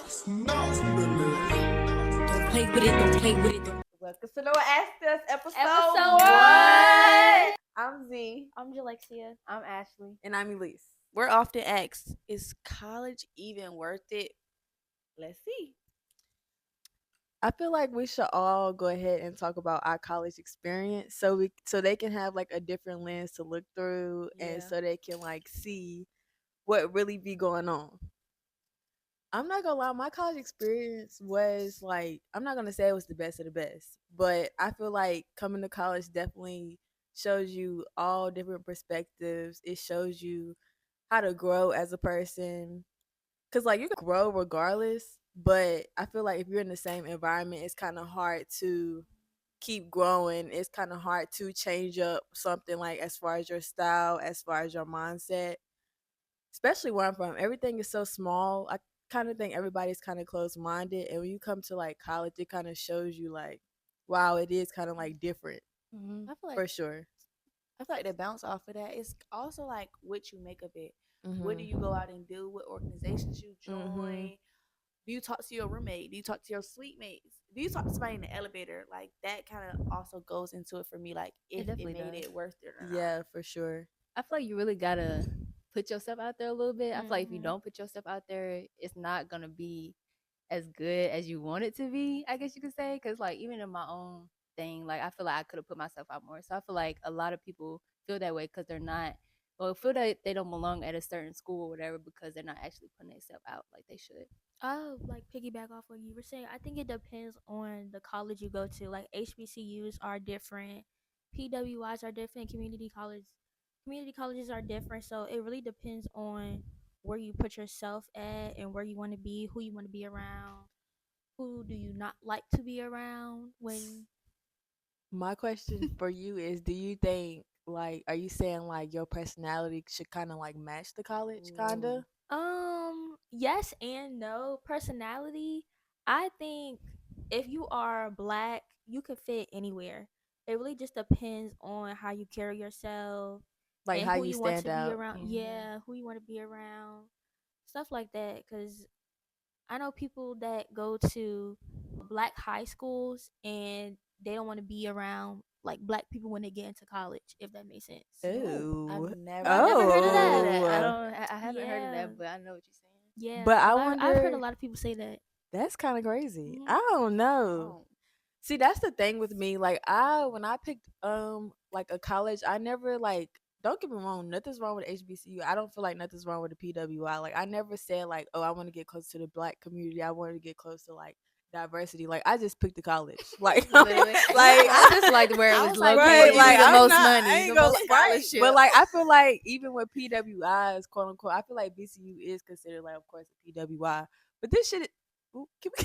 Don't play with it, don't play with it. Welcome to No One Asked Us, episode Episode 1. I'm Z. I'm Jalexia. I'm Ashley. And I'm Elise. We're often asked, is college even worth it? Let's see. I feel like we should all go ahead and talk about our college experience so they can have like a different lens to look through and so they can like see what really be going on. I'm not gonna lie, my college experience was like, I'm not gonna say it was the best of the best, but I feel like coming to college definitely shows you all different perspectives. It shows you how to grow as a person. Cause like you can grow regardless, but I feel like if you're in the same environment, it's kind of hard to keep growing. It's kind of hard to change up something like as far as your style, as far as your mindset. Especially where I'm from, everything is so small. I kind of think everybody's kind of closed minded, and when you come to like college, it kind of shows you like, wow, it is kind of like different I feel like for sure. I feel like to bounce off of that, it's also like what you make of it. What do you go out and do? What organizations you join? Do you talk to your roommate? Do you talk to your suite mates? Do you talk to somebody in the elevator? Like that kind of also goes into it for me. Like if it made it worth it or not. Yeah, for sure. I feel like you really gotta put yourself out there a little bit. I feel like if you don't put yourself out there, it's not gonna be as good as you want it to be, I guess you could say. Because like even in my own thing, like I feel like I could have put myself out more. So I feel like a lot of people feel that way because they're not, well, feel that they don't belong at a certain school or whatever because they're not actually putting themselves out like they should. Oh, like piggyback off what you were saying. I think it depends on the college you go to. Like HBCUs are different, PWIs are different, community colleges are different. So it really depends on where you put yourself at and where you want to be, who you want to be around, who do you not like to be around when. My question for you is, do you think like, are you saying like your personality should kind of like match the college kind of? Yes and no. Personality, I think if you are black, you could fit anywhere. It really just depends on how you carry yourself, Like and how who you you want to stand be out? around. Yeah, who you want to be around, stuff like that. Because I know people that go to black high schools and they don't want to be around like black people when they get into college, if that makes sense. Ooh. I've never heard of that. I haven't heard of Yeah. that, but I know what you're saying. Yeah, But I I've heard wonder- a lot of people say that. That's kind of crazy. Mhm. I don't know. Oh. See, that's the thing with me. Like when I picked like a college, I never like, don't get me wrong, nothing's wrong with HBCU. I don't feel like nothing's wrong with the PWI. Like I never said like, oh, I want to get close to the black community. I want to get close to like diversity. Like I just picked the college. Like Literally. like I just liked where it I was was like, located. right, It like was the I'm most not, I money, ain't the gonna most lie. scholarship. But like I feel like even with PWIs, quote unquote, I feel like BCU is considered like, of course, a PWI. But this shit, ooh, can we-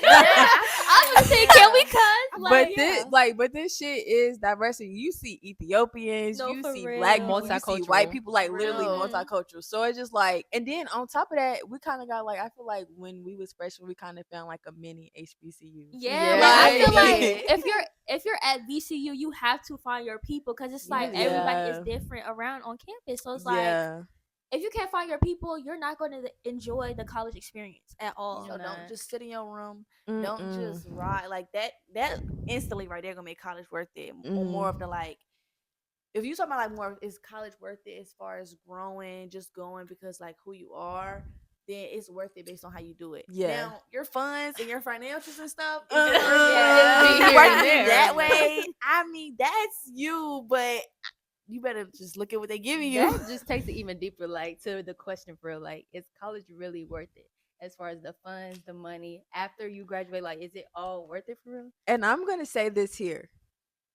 I was saying, can we cut? but this shit is diversity. You see Ethiopians, No, you for see real. black people, you see Multicultural. white people, like literally Real. multicultural. So it's just like, and then on top of that, we kind of got like, I feel like when we was freshmen, we kind of found like a mini HBCU. Yeah, Yeah. like I feel Right. like if you're at VCU, you have to find your people because it's like Yeah. everybody is different around on campus. So it's like Yeah. if you can't find your people, you're not going to enjoy the college experience at all. So You're don't not. just sit in your room. Don't Mm-mm. just ride like that. That instantly right there gonna make college worth it. More of the like, if you talking about like more, is college worth it as far as growing, just going because like who you are, then it's worth it based on how you do it. Yeah. Now your funds and your financials and stuff, Uh-uh. if Here you and working there. that way, I mean that's you, but you better just look at what they giving you. That just takes it even deeper, like to the question for real, like, is college really worth it? As far as the funds, the money, after you graduate, like, is it all worth it for real? And I'm gonna say this here: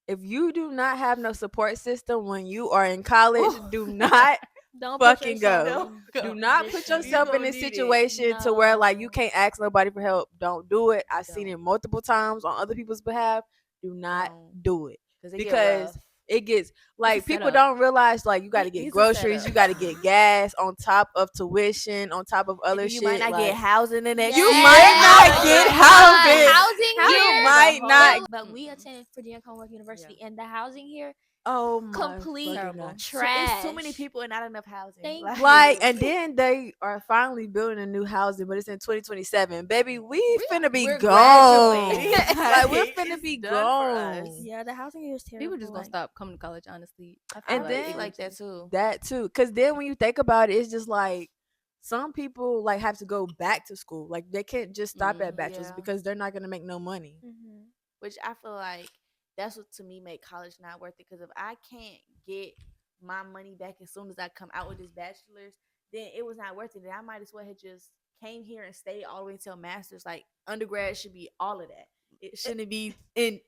if you do not have no support system when you are in college, do not Don't put fucking yourself- go. Do not Just put you yourself in gonna a need it. situation to where like you No. can't ask nobody for help. Don't do it. I've seen it Don't. multiple times on other people's behalf. Do not Don't. do it It get because rough. it gets like people setup. don't realize like you got to It get is a groceries, you setup. got to get gas on top of tuition, on top of other You shit. might not like, get housing in that. You shit. might not get housing. Housing You here, might not. But we attend Virginia Commonwealth University, and the housing here Oh my Complete fucking Terrible. God. trash. It's too many people and not enough housing. Thank Like, and then they are finally building a new housing, but it's in 2027. Baby, we finna be we're gone. graduating. Like, we're It's finna be done for us. gone. Yeah, the housing here is terrible. People just gonna like, stop coming to college. Honestly, I feel And I like then- think like that eventually. too. That too. Because then when you think about it, it's just like some people like have to go back to school. Like, they can't just stop at bachelor's Yeah. because they're not gonna make no money. mhm. Which I feel like that's what to me make college not worth it. Because if I can't get my money back as soon as I come out with this bachelor's, then it was not worth it. Then I might as well have just came here and stayed all the way until master's. Like undergrad should be all of that. It shouldn't be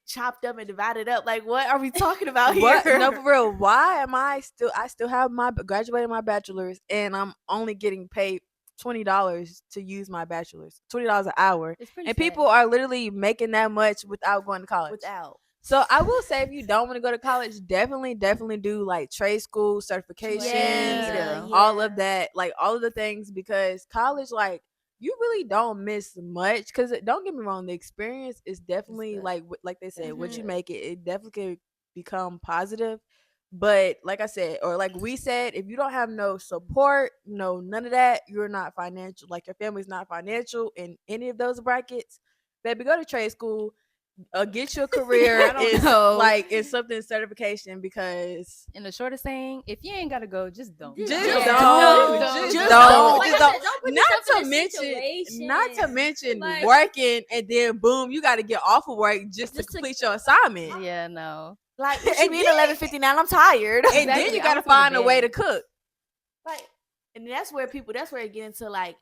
chopped up and divided up. Like what are we talking about here? What? No, for real. Why am I still have my graduated my bachelor's and I'm only getting paid $20 to use my bachelor's. $20 an hour. It's pretty. And sad. people are literally making that much without going to college. Without. So I will say, if you don't want to go to college, definitely do like trade school, certifications, Yeah, all yeah. of that, like all of the things, because college, like you really don't miss much. Because don't get me wrong, the experience is definitely good. like they said, what you Mhm. make it definitely could become positive. But like I said, or like we said, if you don't have no support, none of that, you're not financial. Like your family's not financial in any of those brackets. Baby, go to trade school. Get your career I don't is know. like it's something certification because In the shortest saying, if you ain't gotta go, just don't. just Just don't, don't. just Just don't, don't. Like just I don't. said, don't put Not yourself to in a mention, not to situation. mention Like- working and then boom, you got to get off of work just to Just to- complete your assignment, Yeah, no. Like what you And mean then- 11:59? I'm tired. and then Exactly, you I got to was going to find a way to bed. cook. Like, and that's where it get into like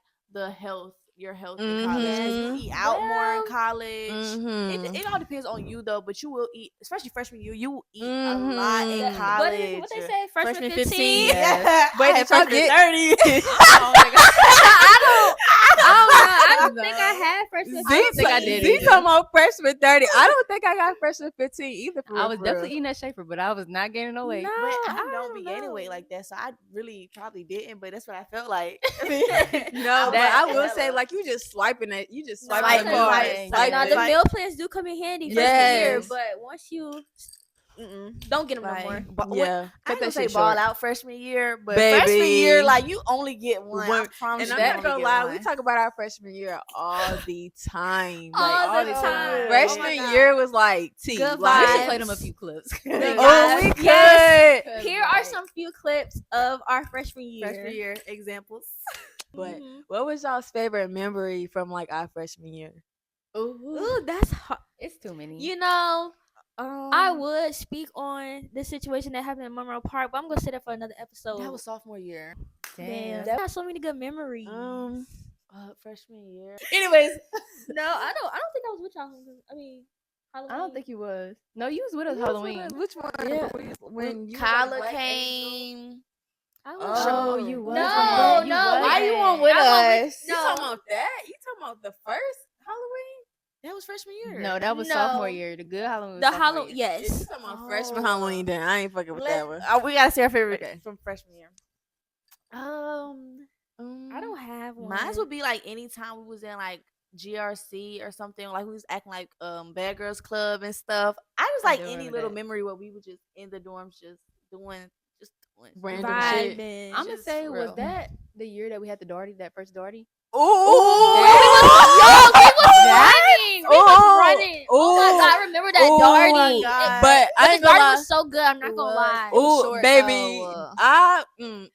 your health in college. 'Cause you Mhm. eat out more in Well, college. Mhm. It all depends on you though, but you will eat, especially freshman year. You will eat a Mhm. lot in That- college. What they say? Freshman Freshman 15. Yeah. Wait, I had did y'all freshman get- 30. Oh my God. I don't think I No. had freshman Z, I don't think I did Z either. talking about freshman 30. I don't think I got freshman 15 either. For I real, was for real. definitely eating that shaper, but I was not gaining no weight. No. But I I don't be don't gaining weight know. like that, so I really probably didn't. But that's what I felt like. No, but That- I will say, like, you just swiping it. You just swiping Swipe the and card. swipe. Swipe Now it. the Like- meal plans do come in handy freshman year, Yes. but once you don't get them no more. Yeah, I cut don't that say shit ball short. out freshman year, but Baby. freshman year, like you only get one. I One- promise And you, I'm you not only gonna get lie, one. we talk about our freshman year all the time. All Like, the time. Freshman Oh my God. year was like tea. Good We like, should vibes. play them a few clips. Oh, we could. Yes. Here are some few clips of our freshman year. freshman year examples. But Mhm. what was y'all's favorite memory from like our freshman year? Ooh, that's hard. It's too many. You know, I would speak on the situation that happened in Monroe Park, but I'm gonna say that for another episode. That was sophomore year. Damn. Damn. I got so many good memories. Freshman year. Anyways, No, I don't think I was with y'all. I mean, Halloween. I don't think you was. No, you was with us Halloween. Which one? Yeah. When you Kyla was, like, came. I Oh, was. you was. No, with no. us. Why you on with I went us? You talking about that? You talking about the first Halloween? That was freshman year. No, that was No. sophomore year. The good Halloween. Was The sophomore Halloween. year. If you Yes. talking about freshman Halloween, then I ain't fucking with that one. We gotta say our favorite Okay. from freshman year. I don't have one. Mine would be like anytime we was in like GRC or something, like we was acting like Bad Girls Club and stuff. I was I like do any remember little that. memory where we were just in the dorms just doing Random shit. vibing. I'm gonna Just say, for was real. that the year that we had the Darty, that first Darty? Ooh, running. We was running. Oh my God, I remember that Ooh, Darty. my It- God. But I the ain't gonna Darty lie. was so good. I'm not It gonna was. lie. It was Ooh, short, baby, though. I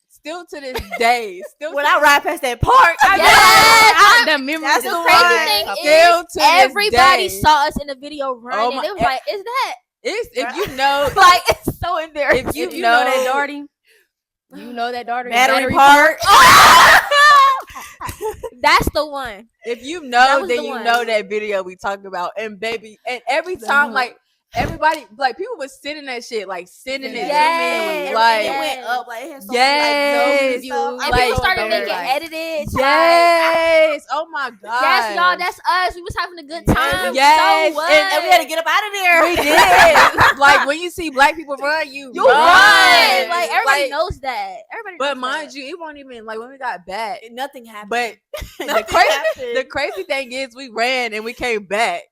still to this day, still When to I ride past that park, I Yes, The memory. That's just the popped one. up. Thing Popped is, up. still to this everybody day. saw us in the video running. my- It was like, is that It's if you know, like it's so embarrassing. if If you know that Darty, you know that Darty. Battery Park. That's the one. if you That know, was then the you one. know that video we talking about. And baby, and every time like everybody, like people was sending that shit, like sending it Yes. to me, like. it went up, like it had so Yes. many, like, views And Like, people started so making like- edited. Yes. Oh my god. Yes, y'all. That's us. We was having a good time. Yes. So what? and we had to get up out of there. we did. Like when you see black people run, you You run. run. Like everybody Like, knows that. Everybody. But knows mind that. you, it wasn't even like when we got back. Nothing happened. But Nothing the happened. crazy thing is, we ran and we came back.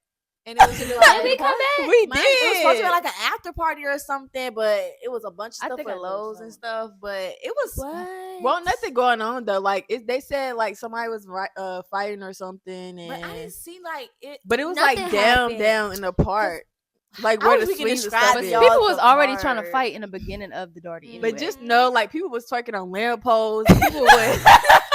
And it was just like, Did we come back? We It was supposed to did. be like an after party or something, but it was a bunch of I stuff think with I know Lowe's some. and stuff. But it was What? Well, nothing going on though. Like they said, like somebody was fighting or something, and But I didn't see like it. but it was Nothing like happened. down in the part, like I where wish the we could sleeves and describe stuff But is. y'all people the was already trying to part. fight in the beginning of the Darty. Anyway. But just know, like people was twerking on lamp poles. People was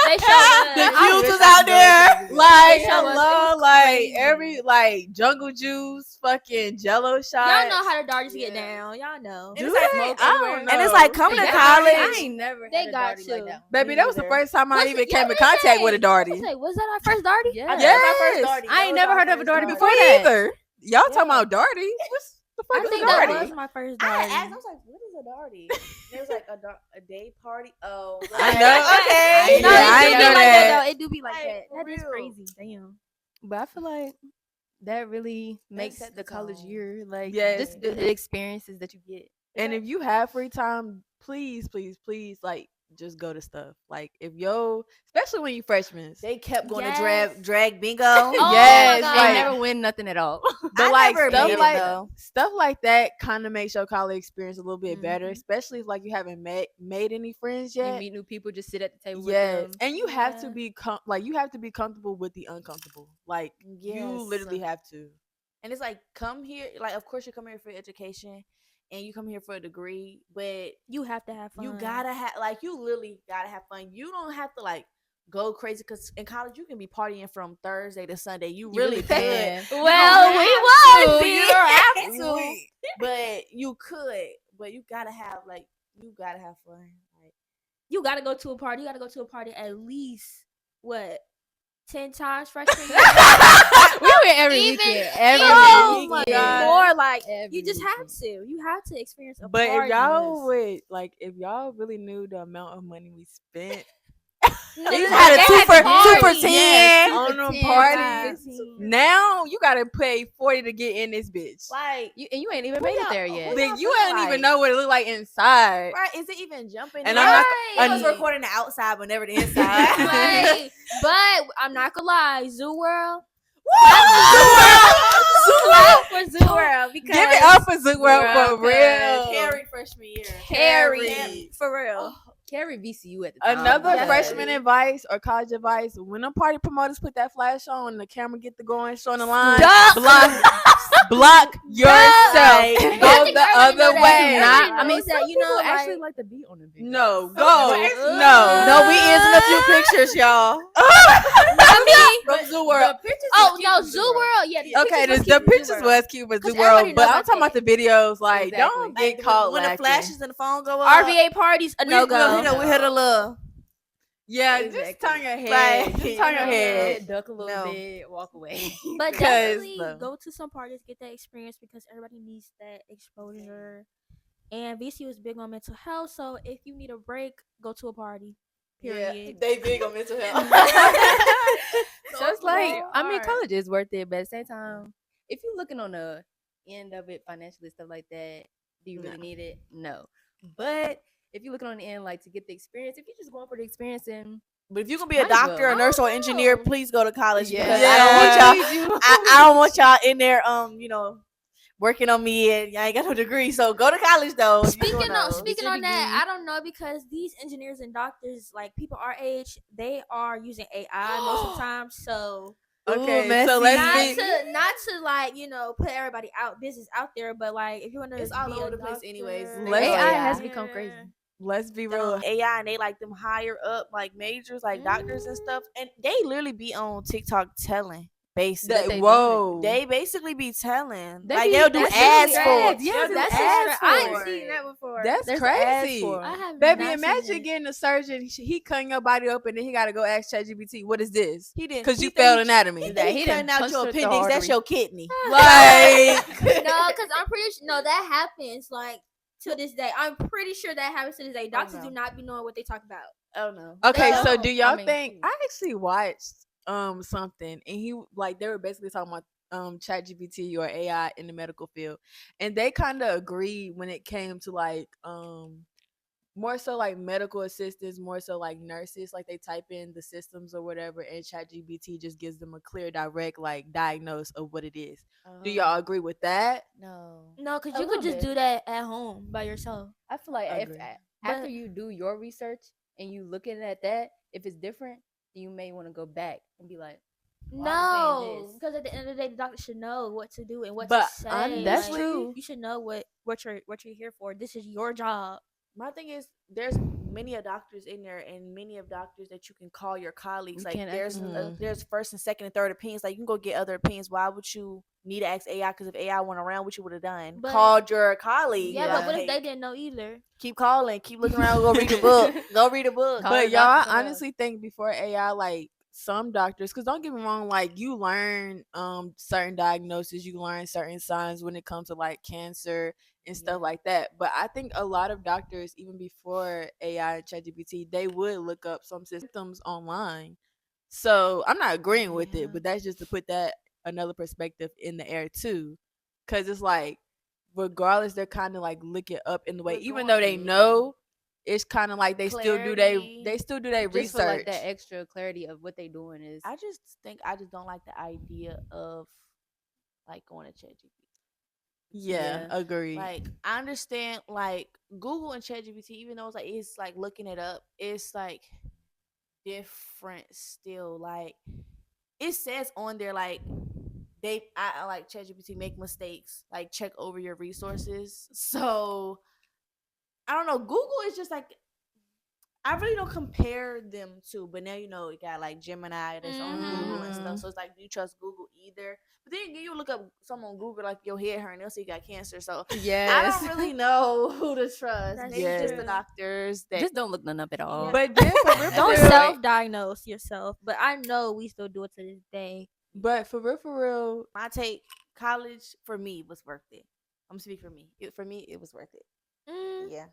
They showed The us. views was out there. like, They showed us. It hello, was like crazy. every like jungle juice, fucking Jello shot. Y'all know how the Darties get Yeah. down. Y'all know. And Do it's like they? smoke I everywhere. don't know. And it's like coming They to got college. I ain't never They had a got Darty you. like that. Baby, Me that was the neither. first time I What's even it- came in what contact they with a say? Darty. Say, was that our first Darty? Yeah. I think that was our Yes. first Darty. I That ain't was never our heard of a first Darty Me before Me that. either. Y'all Yeah. talking about Darty? What's the fuck I is think a that Darty? was my first I Darty. had asked. I was like, "What is a Darty?" And it was like a day party. Oh, I know. Okay. No, Yeah, I it do ain't be know like that. that though. It do be like Like, that. for That is real. crazy. Damn. But I feel like that really makes set the the college tone. year, like Yes. just the experiences that you get. And if you have free time, please, please, please, like just go to stuff. Like if yo, especially when you freshmen. They kept going Yes. to drag bingo. Oh Yes, my I God. like- never win nothing at all. But I like never stuff made it, like though. stuff like that kind of makes your college experience a little bit better, Mhm. especially if like you haven't made any friends You yet. meet new people, just sit at the table Yes, with them. and you have to Yeah. be like you have to be comfortable with the uncomfortable. Like you Yes. literally have to. And it's like, come here. Like, of course, you come here for education, and you come here for a degree, but You have to have fun. you gotta have, like, you literally gotta have fun. You don't have to like go crazy, because in college you can be partying from Thursday to Sunday. You really could. can. Well, You we don't was. have to. You don't have We- to, but you could. But you gotta have fun. Like, You gotta go to a party. You gotta go to a party at least what 10 times freshman year. We went every Even- weekend. Every Oh weekend. my God. More like Every you just have weekend. to. You have to experience a But party. if y'all would like, if y'all really knew the amount of money we spent No, you they had a they 2 had for parties. 10. yes, on for them 10, parties, 15. now you gotta pay 40 to get in this bitch. Like, You ain't even made it there yet. who Then y'all you feel ain't even like? know what it look like inside. right? Is it even jumping? And in? I'm not- I was and- recording the outside, but never the inside. but I'm not gonna lie, Zoo World. Zoo Clap for Zoo World because Give it up for Zoo World World, for real. Carrie freshman year. Carrie, for real. Carry VCU at the time. Another Definitely. freshman advice or college advice: when the party promoters put that flash on and the camera get to going, showing the line, Stop. block yourself. Like, Go I think the everybody other know that. way. Everybody I mean, knows that, some you know, people actually like- like to be on the video. No, go. Ugh. no, we is in a few pictures, y'all. Not me. From Zoo World. Oh no, Zoo World. Yeah. The Okay, pictures the was cute for Zoo pictures World. was cute for Zoo 'Cause World, everybody but know I'm talking about the videos. Like, Exactly. don't get Like, caught when the lacking. flashes and the phone go up. RVA parties a we no go. we hit a little. Yeah, Exactly. just turn your head. Like, Just turn your head. Duck a little No. bit, walk away. But Because definitely the- go to some parties, get that experience because everybody needs that exposure. And VCU is big on mental health, so if you need a break, go to a party. Period. they big on mental health. So it's like, so I mean, hard. college is worth it, but at the same time, if you're looking on the end of it financially, stuff like that, do you really No. need it? No. But if you're looking on the end, like to get the experience, if you're just going for the experience and But if you're gonna be a Might as doctor, well. a nurse, or I don't engineer, know. please go to college Yeah. because Yeah. I don't want you. y'all. I don't want y'all in there, working on me, and y'all ain't got no degree. So go to college though. if you Speaking doing on those. speaking Get your on that, degree. I don't know because these engineers and doctors, like people our age, they are using AI most of the time. So Okay, Ooh, so messy. let's be. not to like put everybody business out there, but like if you want to, It's all over the place anyways. Let's- AI AI. has become crazy. Let's be real. AI, and they like them higher up like majors, like doctors and stuff, and they literally be on TikTok telling. Basically, That, they whoa. they basically be telling. They like be- they'll do that's ads really for. ads. Yes, They'll do that's ads I for ain't seen it. that before. That's There's crazy. ads for it. I have Baby, not seen imagine it. getting a surgeon. He cutting your body open, then he got to go ask ChatGPT, "What is this?" He didn't Because he you think failed he- anatomy. He, That he he cutting done out punched your the appendix. That's artery. your kidney. Like, No, because I'm pretty sure. No, that happens. Like to this day, I'm pretty sure that happens to this day. Doctors no. do not be knowing what they talk about. Oh no. okay, No. so do y'all I mean, think? I actually watched something, and he like they were basically talking about ChatGPT or AI in the medical field, and they kind of agreed when it came to like more so like medical assistants, more so like nurses, like they type in the systems or whatever, and ChatGPT just gives them a clear, direct like diagnose of what it is. Do y'all agree with that? No. No, because A you could little just bit. do that at home by yourself. I feel like Agree. after But- you do your research and you looking at that, if it's different, then you may want to go back and be like, well, I'm saying No, this. because at the end of the day, the doctor should know what to do and what But to say. honestly, That's Like, true. You should know what you're here for. This is your job. My thing is, there's many of doctors in there, and many of doctors that you can call your colleagues. You Like can actually- there's first and second and third opinions. Like you can go get other opinions. Why would you need to ask AI? Because if AI went around, what you would have done? But- Called your colleague. Yeah, Yeah. but what if Like, they didn't know either? keep calling, keep looking around, go read a book. Go read a book. Call But the y'all, I doctor honestly think before AI, like some doctors, because don't get me wrong, like you learn certain diagnoses, you learn certain signs when it comes to like cancer and stuff like that. But I think a lot of doctors, even before AI and ChatGPT, they would look up some symptoms online. So I'm not agreeing with it, but that's just to put that another perspective in the air too, because it's like regardless, they're kind of like looking up in the way, even though they know. It's kind of like they still do Clarity. they still do their just research. for like that extra clarity of what they doing is. I just think I just don't like the idea of like going to ChatGPT. Yeah, agreed. Like I understand like Google and ChatGPT, even though it's like looking it up, it's like different still. Like it says on there like I like ChatGPT make mistakes, like check over your resources. So I don't know. Google is just like I really don't compare them to, but now you got like Gemini that's on Google and stuff. So it's like, do you trust Google either? But then you look up someone on Google like your head hurt and they'll say you got cancer. So yes. I don't really know who to trust. That's Maybe just the true. doctors that Just don't look none up at all. Yeah. But then for real, Don't for real, self-diagnose yourself. But I know we still do it to this day. but for real, my take, college for me was worth it. I'm gonna speak for me. For me, it was worth it. Mm, Yeah.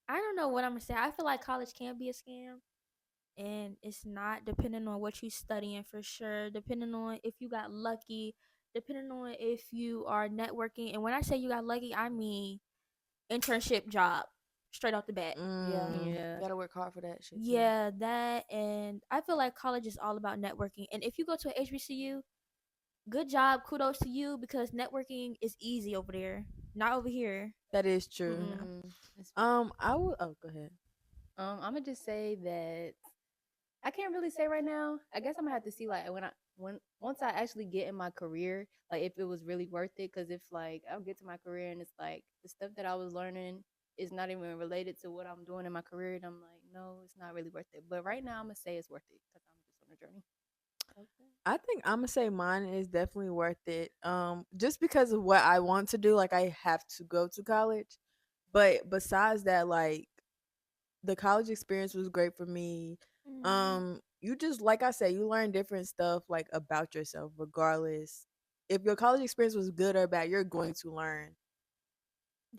I don't know what I'm gonna say. I feel like college can be a scam, and it's not, depending on what you studying for sure. Depending on if you got lucky, depending on if you are networking. And when I say you got lucky, I mean internship job, straight off the bat. Yeah. Yeah. Gotta work hard for that shit. too. Yeah, that, and I feel like college is all about networking. And if you go to an HBCU, good job, kudos to you, because networking is easy over there, not over here. that is true. I would. Oh, go ahead. I'm gonna just say that I can't really say right now. I guess I'm gonna have to see like once I actually get in my career, like if it was really worth it. Because if like I'll get to my career and it's like the stuff that I was learning is not even related to what I'm doing in my career, and I'm like, no, it's not really worth it. But right now, I'm gonna say it's worth it because I'm just on a journey. I think I'm gonna say mine is definitely worth it. Just because of what I want to do, like I have to go to college. But besides that, like the college experience was great for me. You just, like I said, you learn different stuff like about yourself, regardless if your college experience was good or bad. You're going to learn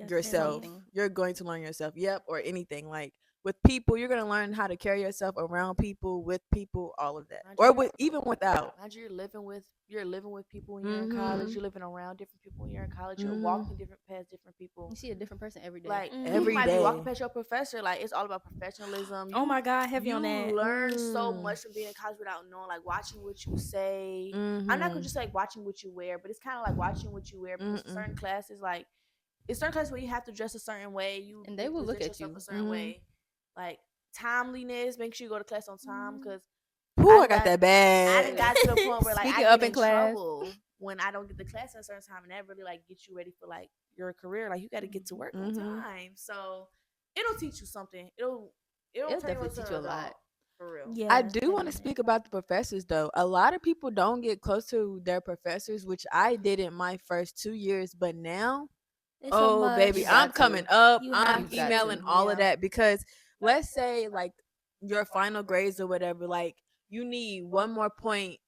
yourself. Something. You're going to learn yourself. Yep, or anything like. With people, you're gonna learn how to carry yourself around people, with people, all of that, or with even without. Imagine you're living with people when you're in college. You're living around different people when you're in college. You're walking different past different people. You see a different person every day. Like Every you might be day. walking past your professor. Like it's all about professionalism. Oh my God, heavy you on that. learn so much from being in college without knowing, like watching what you say. I'm not gonna just like watching what you wear, but it's kind of like watching what you wear. Because certain classes, like it's certain classes where you have to dress a certain way. And they will look present at you. yourself a certain way. Like timeliness, make sure you go to class on time because Ooh, I got that bad. I done got to the point where like Speaking I up get in in class. trouble when I don't get to class at a certain time, and that really like gets you ready for like your career. Like you got to get to work on time, so it'll teach you something. It'll definitely teach you a lot. for real. Yeah, I do want to speak about the professors though. A lot of people don't get close to their professors, which I did in my first 2 years, but now, It's so much. baby, You I'm got to. coming up. You I'm have to. emailing all of that because let's say like your final grades or whatever, like you need one more point.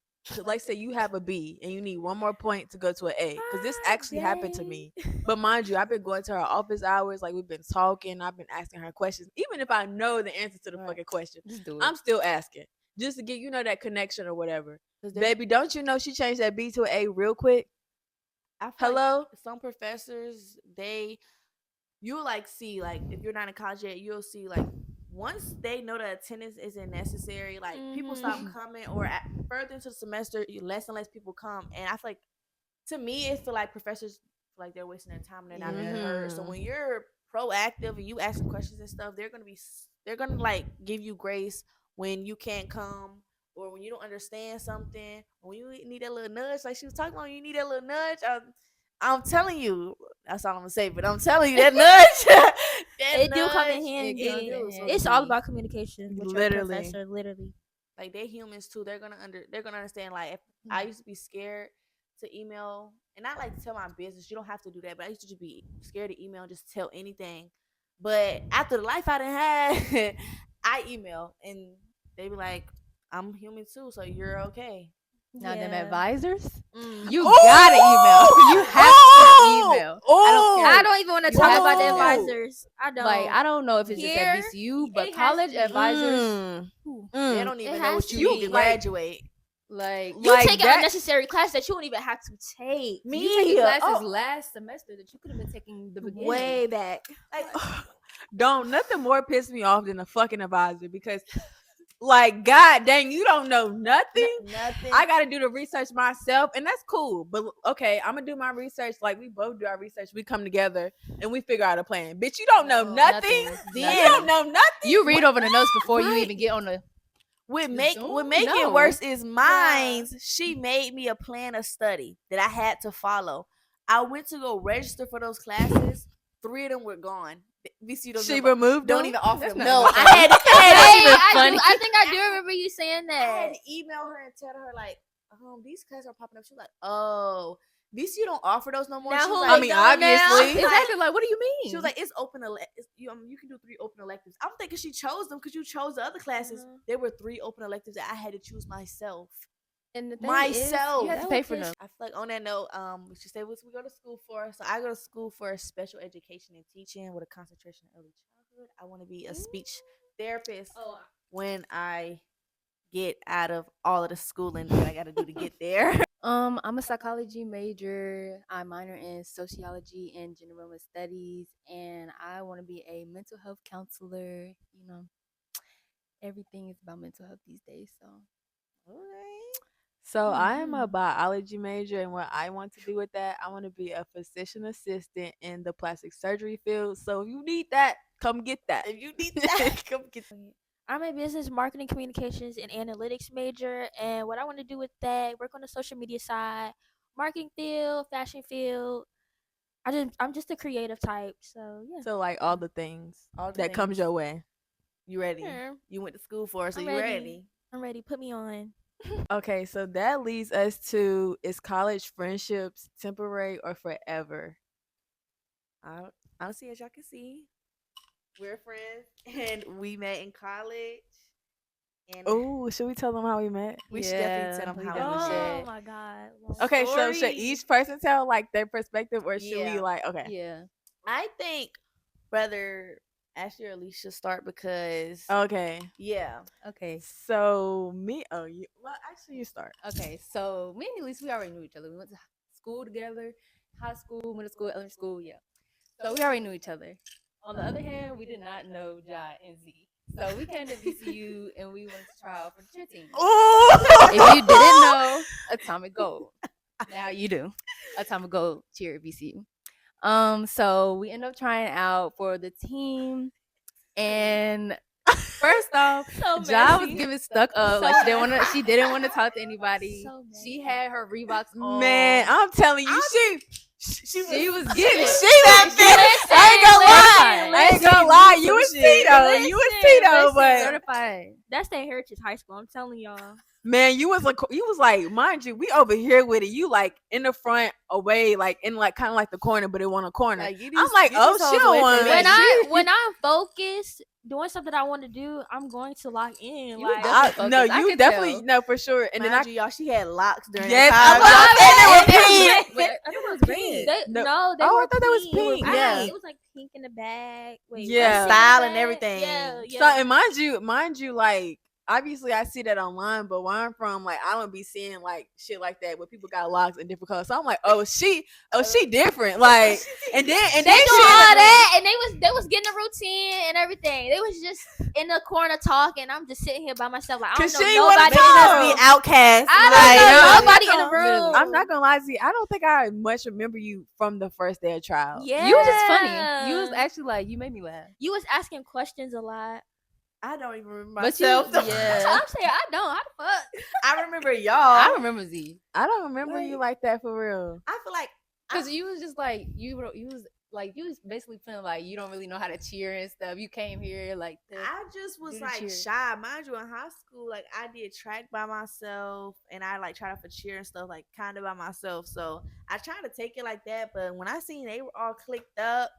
Like say you have a B and you need one more point to go to an A, because this actually happened to me. But mind you, I've been going to her office hours, like we've been talking, I've been asking her questions, even if I know the answer to the fucking question, Just do it. I'm still asking just to get that connection or whatever. Baby, don't you know she changed that B to an A real quick? I feel Hello? like some professors, they you'll like see like if you're not in college yet, you'll see like once they know that attendance isn't necessary, like people stop coming, or further into the semester, less and less people come, and I feel like to me it feel like professors feel like they're wasting their time and they're not being heard. So when you're proactive and you asking questions and stuff, they're gonna like give you grace when you can't come or when you don't understand something, when you need that little nudge, like she was talking about, you need that little nudge. I'm telling you, that's all I'm gonna say. But I'm telling you, that nudge, it do come in handy. It's all about communication with your professor, literally. Like they're humans too. They're gonna understand. Like if I used to be scared to email, and not like tell my business. You don't have to do that. But I used to just be scared to email, and just tell anything. But after the life I done had, I email, and they be like, "I'm human too, so you're okay." Now them advisors, you gotta email. You have to email. I don't even want to talk about the advisors. I don't. Like I don't know if it's just at VCU, but college advisors, they don't even know what you need to graduate. Like you take an unnecessary class that you don't even have to take. You taking classes last semester that you could have been taking the beginning. Way back. Like, don't nothing more piss me off than a fucking advisor, because like, god dang, you don't know nothing. I gotta do the research myself, and that's cool. But okay, I'm gonna do my research. Like we both do our research. We come together and we figure out a plan. Bitch, you don't know nothing. You don't know nothing. You read over the notes before you even get on the. What make it worse is mine's. She made me a plan of study that I had to follow. I went to go register for those classes. 3 of them were gone. She removed don't them? even offer them. No, I think I do remember you saying that. I had to email her and tell her like, these classes are popping up. She was like, oh, VCU don't offer those no more. Now, she was like, I mean, obviously. Exactly. Like, what do you mean? She was like, it's open. You can do 3 open electives. I'm thinking she chose them because you chose the other classes. There were 3 open electives that I had to choose myself. And the thing myself, is, you have to pay for them. I feel like on that note, we should say what we go to school for. So I go to school for special education and teaching with a concentration in early childhood. I want to be a speech therapist when I get out of all of the schooling that I got to do to get there. I'm a psychology major. I minor in sociology and general studies, and I want to be a mental health counselor. You know, everything is about mental health these days. So, So I am a biology major, and what I want to do with that, I want to be a physician assistant in the plastic surgery field. So if you need that, come get that. If you need that, come get that. I'm a business marketing communications and analytics major, and what I want to do with that, work on the social media side, marketing field, fashion field. I'm just a creative type, so yeah. So like all the things that comes your way. You ready? Yeah. You went to school for it, so you ready. I'm ready. Put me on. Okay, so that leads us to, is college friendships temporary or forever? Honestly, as y'all can see, we're friends and we met in college. Oh, should we tell them how we met? We should definitely tell them how we met. Oh my god. Okay, so should each person tell like their perspective, or should we like Yeah. I think whether Ashley or Alicia start because okay. Yeah. Okay. So actually you start. Okay, so me and Elise, we already knew each other. We went to school together, high school, middle school, elementary school, yeah. So we already knew each other. On the other hand, we did not know Jai and Z. So we came to VCU and we wanted to try out for the cheer team. If you didn't know, Atomic Gold. Now you do. Atomic Gold cheer at VCU. So we ended up trying out for the team, and first off, Jai was getting stuck up. Like she didn't want to talk to anybody. She had her Reeboks on. Man, I'm telling you, she was getting that bitch. I ain't gonna lie. You was Tito, but certified. That's that Heritage High School. I'm telling y'all. Man, you was like, mind you, we over here with it. You like in the front, away, like in like kind of like the corner, but it wasn't a corner. Like, I'm like, oh, she don't want me. When I'm focused, doing something I want to do, I'm going to lock in. You definitely know for sure. And mind then y'all, she had locks during yes, the I thought it was green. They were I thought that was pink. Yeah, it was like pink in the bag. Yeah, style and everything. Yeah. So and mind you, like obviously I see that online, but where I'm from, like I don't be seeing like shit like that where people got locks in different colors. So I'm like, she different. Like and then They she doing all that, and they was getting a routine and everything. They was just in the corner talking. I'm just sitting here by myself, like I don't know nobody. Be outcast. I don't know nobody in the room. I'm not gonna lie to you. I don't think I much remember you from the first day of trial. Yeah, You was just funny. You was actually like, you made me laugh. You was asking questions a lot. I don't even remember But myself. That's yeah. what I'm saying. I don't. How the fuck? I remember y'all. I remember Z. I don't remember you like that for real. I feel like Because you was just like, you was basically feeling like you don't really know how to cheer and stuff. You came here like I just was do the like cheer. shy. Mind you, in high school, like I did track by myself and I like tried out for cheer and stuff like kind of by myself. So I tried to take it like that. But when I seen they were all clicked up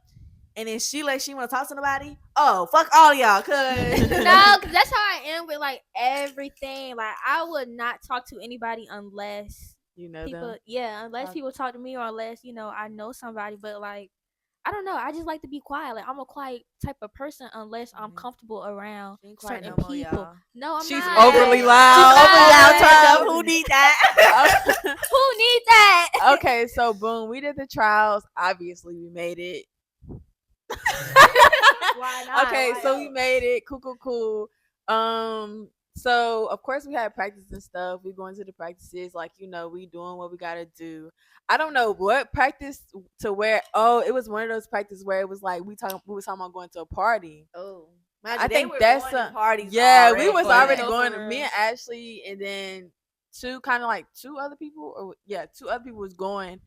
and then she want to talk to somebody, oh, fuck all y'all. Cause No, because that's how I am with like everything. Like I would not talk to anybody unless You know people, them. yeah, unless people talk to me or unless, I know somebody. But like, I don't know. I just like to be quiet. Like I'm a quiet type of person unless I'm comfortable around She ain't quiet certain no more, people. y'all. No, I'm She's not. overly loud. She's overly loud. Yeah. Turned up. Who need that? Who need that? Okay, so boom, we did the trials. Obviously, we made it. Why not? Okay, Why so not? we made it. Cool. So of course we had practice and stuff. We going to the practices, like we doing what we gotta do. I don't know what practice to where. Oh, it was one of those practices where it was like we was talking about going to a party. Oh, I think that's some parties. Yeah, we was for already real. going For to real. me and Ashley, and then two other people, two other people was going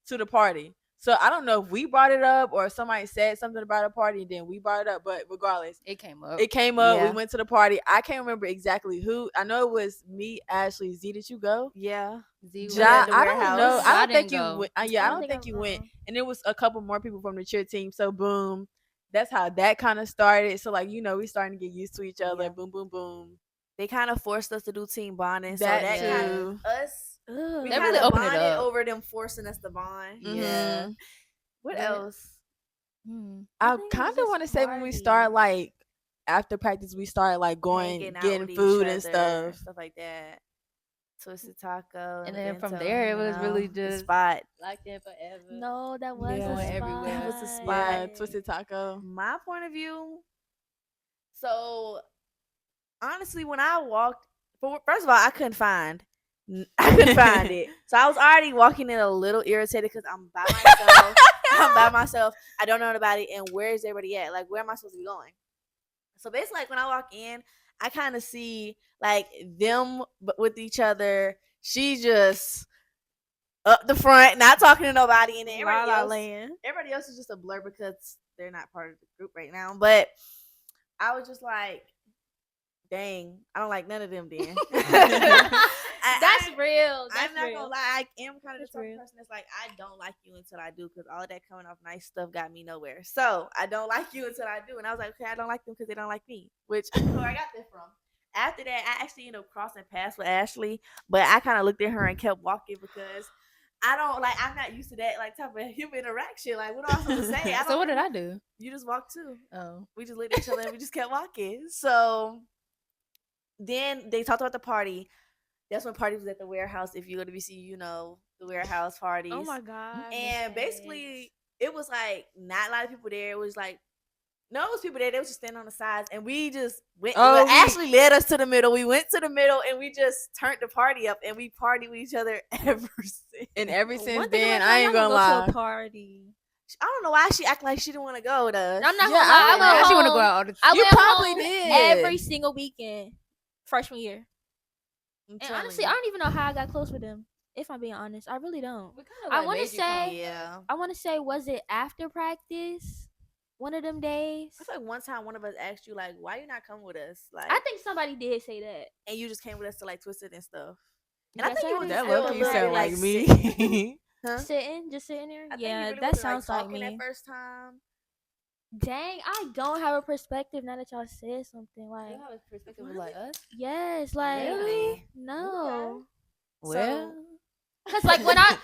to the party. So I don't know if we brought it up or somebody said something about a party and then we brought it up. But regardless, it came up. Yeah. We went to the party. I can't remember exactly who. I know it was me, Ashley, Z. Did you go? Yeah. Z was Ja, at the I don't warehouse. know. I I don't think didn't you go. went. I don't think you went. And it was a couple more people from the cheer team. So boom, that's how that kind of started. So like we starting to get used to each other. Yeah. Boom, boom, boom. They kind of forced us to do team bonding. That so that too. kind of us. Ugh. We That kind really of opened it bonded up. over them forcing us to bond. Yeah. What Yeah. else? I think it was kind of just want to say when we party. start like after practice, we started like going Hanging out getting with food each and other, stuff. like that. Twisted taco, And then from bento, there, it was really the just spot. locked in forever. No, that was Yeah. a Going spot. everywhere. That was a spot. Yeah, twisted taco. My point of view. So honestly, when I walked, first of all, I couldn't find it. So I was already walking in a little irritated because I'm by myself. I don't know anybody, and where is everybody at? Like, where am I supposed to be going? So basically, like when I walk in, I kind of see like them with each other. She just up the front, not talking to nobody, and then everybody else is just a blur because they're not part of the group right now. But I was just like, dang, I don't like none of them then. That's real. I'm not real. gonna lie, I am kind of the That's type real. of person that's like, I don't like you until I do, because all of that coming off nice stuff got me nowhere. So I don't like you until I do. And I was like, okay, I don't like them because they don't like me, which I don't know where I got that from. After that, I actually ended up crossing paths with Ashley, but I kind of looked at her and kept walking because I'm not used to that like type of human interaction. Like, what am I supposed to say? So what did I do? You just walked too. Oh, We just looked at each other and we just kept walking. So then they talked about the party. That's when party was at the warehouse. If you go to BC, you know the warehouse parties. Oh my god. And basically, it was like not a lot of people there. It was like, no, it was people there. They was just standing on the sides, and we just went. Ashley led us to the middle. We went to the middle, and we just turned the party up, and we partied with each other ever since. And ever since One thing then, about I y'all, ain't y'all gonna go to lie. a party. I don't know why she acted like she didn't want to go. I'm not Yeah, gonna lie. I I she want to go home. out all the time. I You went probably home did. every single weekend freshman year. And honestly, I don't even know how I got close with them. If I'm being honest, I really don't. I want to say, yeah. I want to say, was it after practice? One of them days. I feel like one time one of us asked you like, "Why you not come with us?" Like, I think somebody did say that. and you just came with us to like Twisted and stuff. And Yes, I think I you was did. That still low key a little sound bit, like sick. me. Huh? Just sitting there. I think Yeah, you really that wasn't, sounds like talking me. that first time. Dang, I don't have a perspective now that y'all said something. Like, You have a perspective of like us? yes, like Really? no. Well, Cause like when I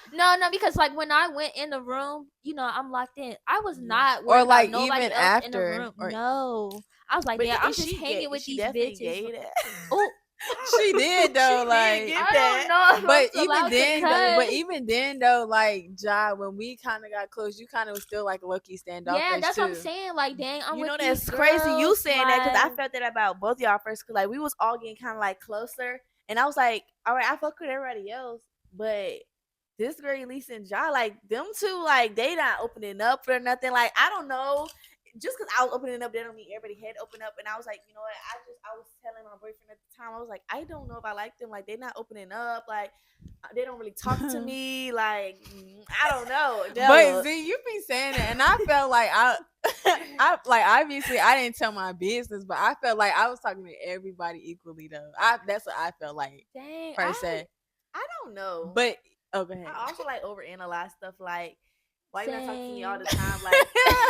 because like when I went in the room, you know, I'm locked in. I was not Or worried like about nobody even else in the after, room. or No, I was like, But yeah, I'm is just she hanging gay? with She these definitely bitches. gay that. Oh, she did though, She like. did get I that. don't know. If But I'm allowed to cuss. even then though, like Ja, when we kind of got close, you kind of was still like low-key standoffish Yeah, that's too. what I'm saying. Like, dang, I'm You with know these that's crazy you girls, saying that because I like, felt that about both y'all first because like we was all getting kind of like closer and I was like, all right, I fuck with everybody else, but this girl Elisa and Ja, like them two, like they not opening up for nothing. Like I don't know, just because I was opening up, that don't mean everybody had open up. And I was like, you know what? I was telling my boyfriend at the time, I was like, I don't know if I like them. Like they're not opening up. Like they don't really talk to me. Like I don't know. But see, you be saying that, and I felt like I like obviously I didn't tell my business, but I felt like I was talking to everybody equally though. That's what I felt like dang, per se. I don't know. But go ahead. I also like overanalyze stuff like why you not talking to me all the Same. time? Like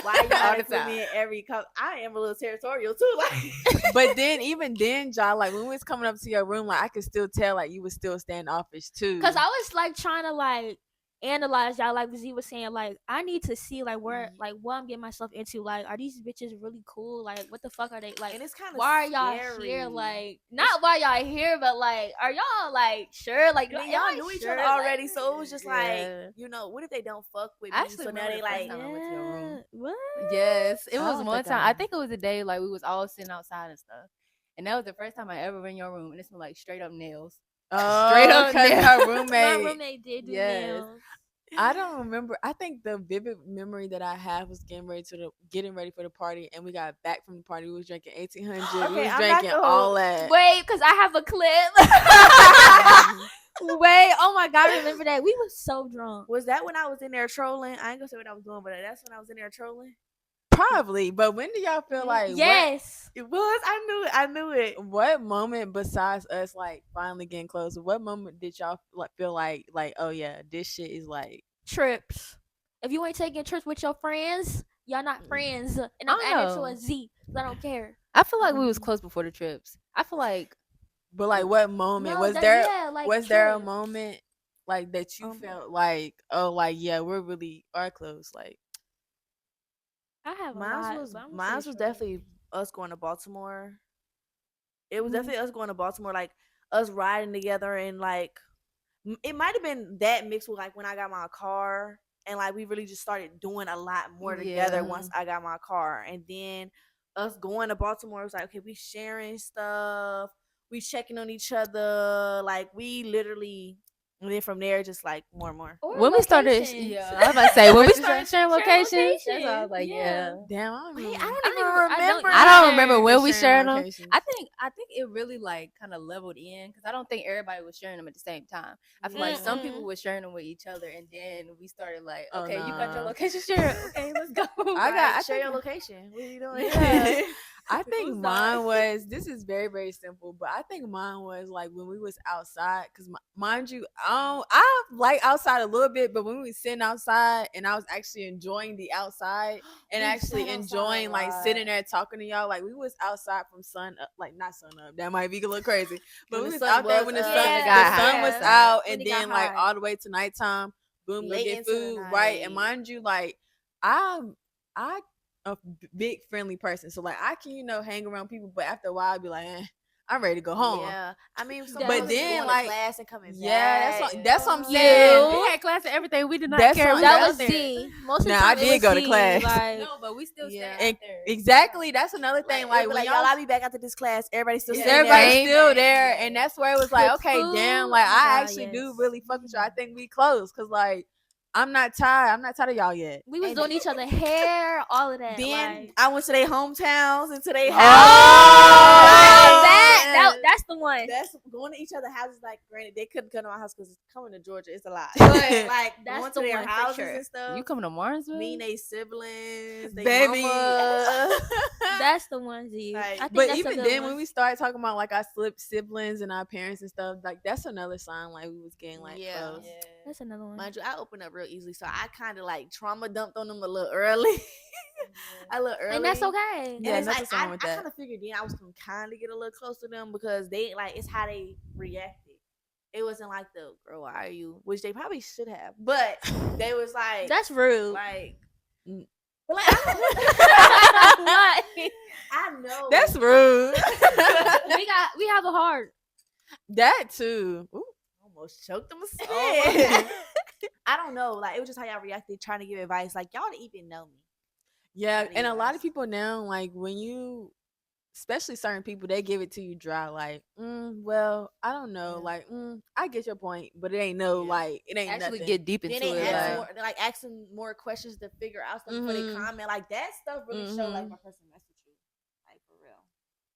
why you All not the include me time. in every I am a little territorial too. Like But then even then, Ja, like when we was coming up to your room, like I could still tell like you was still standoffish too. Cause I was like trying to like analyze y'all, like Z was saying, like I need to see like where like what I'm getting myself into. Like, are these bitches really cool? Like, what the fuck are they like? and it's kind of why are y'all here? Like, not why y'all here, but like, are y'all like sure? Like, I mean, am y'all I knew each sure? other already, so it was just Yeah. like, you know, what if they don't fuck with me? I actually So now remember they the first like, time I went to your room. What? Yes, it I was don't one think time. I- I think it was a day like we was all sitting outside and stuff, and that was the first time I ever in your room, and it smelled like straight up nails. Straight up, nails. her My roommate. roommate did do Yes. nails. I don't remember. I think the vivid memory that I have was getting ready for the party, and we got back from the party. We was drinking 1800. We Okay, was I'm not drinking gonna all hold- that. Wait, cause I have a clip. Wait, oh my god, I remember that? We was so drunk. was that when I was in there trolling? I ain't gonna say what I was doing, but that's when I was in there trolling. Probably, but when do y'all feel like Yes. It was. I knew it. What moment besides us like finally getting closer? What moment did y'all like feel like oh yeah, this shit is like Trips. If you ain't taking trips with your friends, y'all not friends. And I'm I adding don't to know. a Z. 'Cause I don't care. I feel like we was close before the trips. I feel like but like what moment No, was that- there? yeah, like, was there a trips. moment like that you felt like oh like yeah we really are close like I have a Mine lot, was but I'm gonna mine say was trips. definitely us going to Baltimore. It was Mhm. definitely us going to Baltimore, like us riding together, and like it might have been that mixed with like when I got my car, and like we really just started doing a lot more together Yeah. once I got my car, and then us going to Baltimore was like okay, we sharing stuff, we checking on each other, like we literally, and then from there just like more and more. Or when we started, locations. yeah, I was about to say when we What you started say? sharing Sharing locations. That's why I was locations, like, yeah. yeah. damn I don't Wait, remember. I I don't don't even even remember. remember. I don't remember either. when we Sharing shared them. locations. I think it really like kind of leveled in because I don't think everybody was sharing them at the same time. I feel like some people were sharing them with each other, and then we started like, Oh, okay, you got your nah. location shared. Okay, let's go. I Share your think- location. What are you doing? Yeah. I think Who's mine that? was this is very very simple, but I think mine was like when we was outside because mind you, I like outside a little bit, but when we was sitting outside and I was actually enjoying the outside and We actually sat outside enjoying a like lot. sitting there talking to y'all, like we was outside from sun up, like not sun up, that might be a little crazy, but When we the was sun out there was when the up. sun, Yeah, the sun was yeah. out, When and it got then like hot. all the way to nighttime, boom, go Late get into the food, right? And night. mind you, like I a big friendly person, so like I can hang around people, but after a while I'd be like, I'm ready to go home. Yeah, I mean, But but then, then like, to class and coming yeah, back. that's what I'm You. saying. We had class and everything. We did not That's care. what- We That were was out there. Z. Most of the Now, time I it did was go to Z, class. Like, No, but we still Yeah. stayed out there. Exactly, that's another thing. Like, Like when y'all, I'll be back after this class. Everybody's still sitting everybody's there. still there, and that's where it was like, Cook okay, food. damn, like Oh my I God, actually do yes. really fuck with y'all. I think we close because like I'm not tired. I'm not tired of y'all yet. we was And doing each other hair, all of that. Then like, I went to their hometowns and to their oh, houses. that's the one. That's going to each other's houses. Like, granted, they couldn't come to my house because coming to Georgia is a lot. But like That's going the to their one for houses sure. and stuff. You coming to Martinsville? Me and they siblings, they Baby. mama. That's the one, Z. Like, I think But that's a even good then, one. when we started talking about like our siblings and our parents and stuff, like that's another sign like we was getting like Yeah. close. That's another one. Mind you, I open up real easily, so I kind of like trauma dumped on them a little early. A little early, And that's okay. And Yeah, it's nothing like wrong with I that. kind of figured then I was gonna kind of get a little close to them because they like it's how they reacted. it wasn't like the girl, why are you? Which they probably should have, but they was like, That's rude. like, but like I don't. I know That's rude. we have a heart. That too. Ooh. Almost choked them. I don't know. Like, it was just how y'all reacted, trying to give advice. Like, y'all didn't even know me. Yeah, and a lot of people now, like when you, especially certain people, they give it to you dry. Like, well, I don't know. Like, I get your point, but it ain't like it ain't actually nothing. get deep into Then they it. ask more, like asking more questions to figure out stuff before they comment. Like, that stuff really show like my person mess with you, like for real.